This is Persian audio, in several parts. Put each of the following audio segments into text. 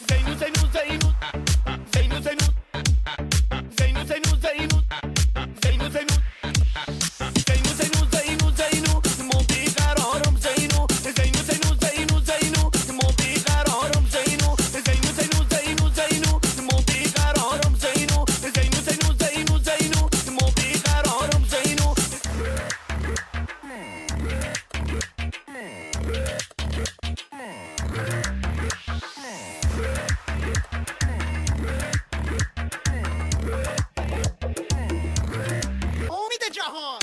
زينو زينو زينو زينو زينو زينو زينو زينو زينو زينو زينو زينو زينو زينو مو بقرارم زينو زينو زينو زينو زينو مو بقرارم زينو زينو زينو زينو زينو مو بقرارم زينو زينو زينو زينو زينو مو بقرارم زينو امید جهان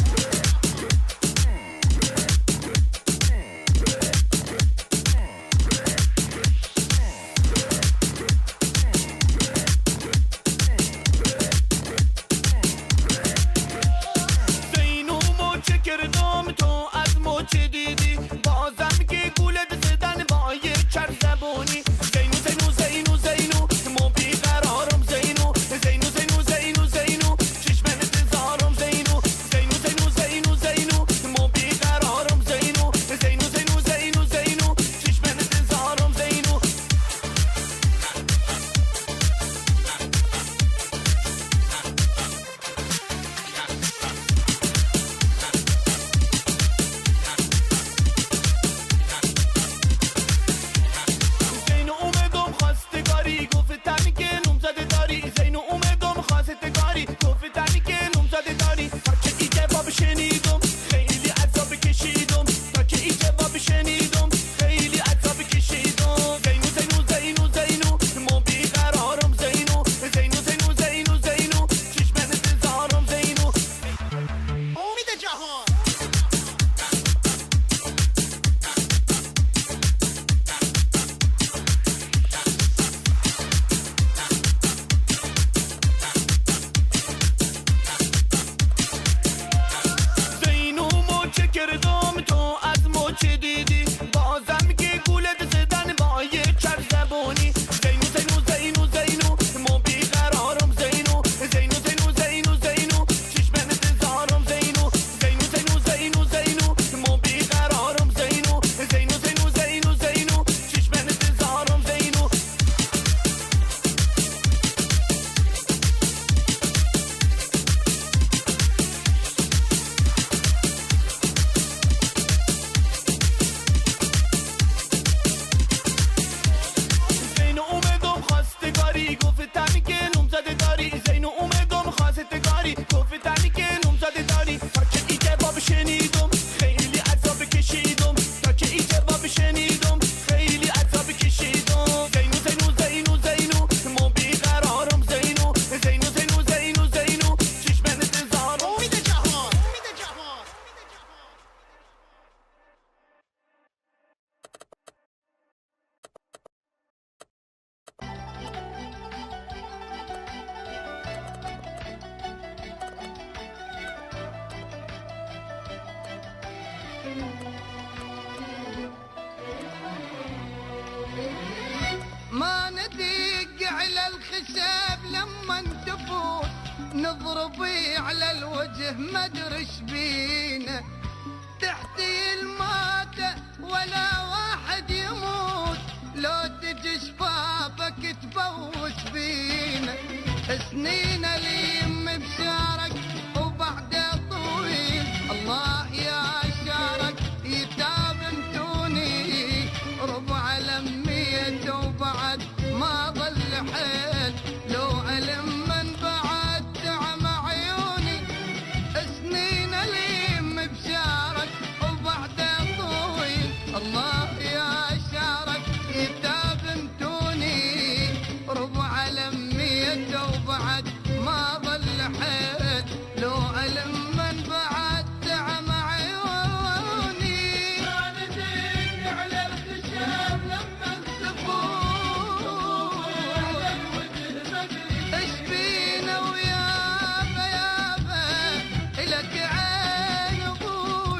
زینو مچه کردم تو از مچه دیدی بازم که گولت زدن با یه چر زبونی زینو زینو زینو زینو مو بیقرارم زینو زینو زینو زینو زینو چشمن انتظارم زینو زینو زینو زینو زینو مو بیقرارم زینو زینو زینو زینو زینو چشمن انتظارم زینو زینو اومدم خواستگاری گفتن که نم زده داری زینو اومدم خواستگاری گفتن که نم زده داری تا که این جواب شنیدم خیلی عذاب کشیدم تا که این جواب شنیدم خیلی عذاب کشیدم زینو زینو زینو زینو مو بیقرارم زینو زینو زینو زینو زینو چشمن انتظارم زینو امید جهان زینو مچه کردم تو از مچه دیدی بازم که گولت زدن با یه چر زبونی زینو زینو زینو زینو مو بیقرارم زینو زینو زینو زینو زینو چشمن انتظارم زینو زینو زینو زینو زینو مو بیقرارم زینو زینو زینو زینو زینو چشمن انتظارم زینو زینو اومدم خواستگاری گفتن که نم زده داری زینو اومدم خواستگاری گفتن که نم زده داری تا که این جواب شنیدم خیلی عذاب کشیدم تا که این جواب شنیدم خیلی عذاب کشیدم زینو زینو زینو زینو مو بیقرارم زینو زینو زینو زینو زینو چشمن انتظارم امید جهان امید جهان ما ندق على الخشب لما تفوت نضربي على الوجه ما ادري ايش بينا تحتي المات ولا واحد يموت لو تجي شفافك تبوس بينا سنين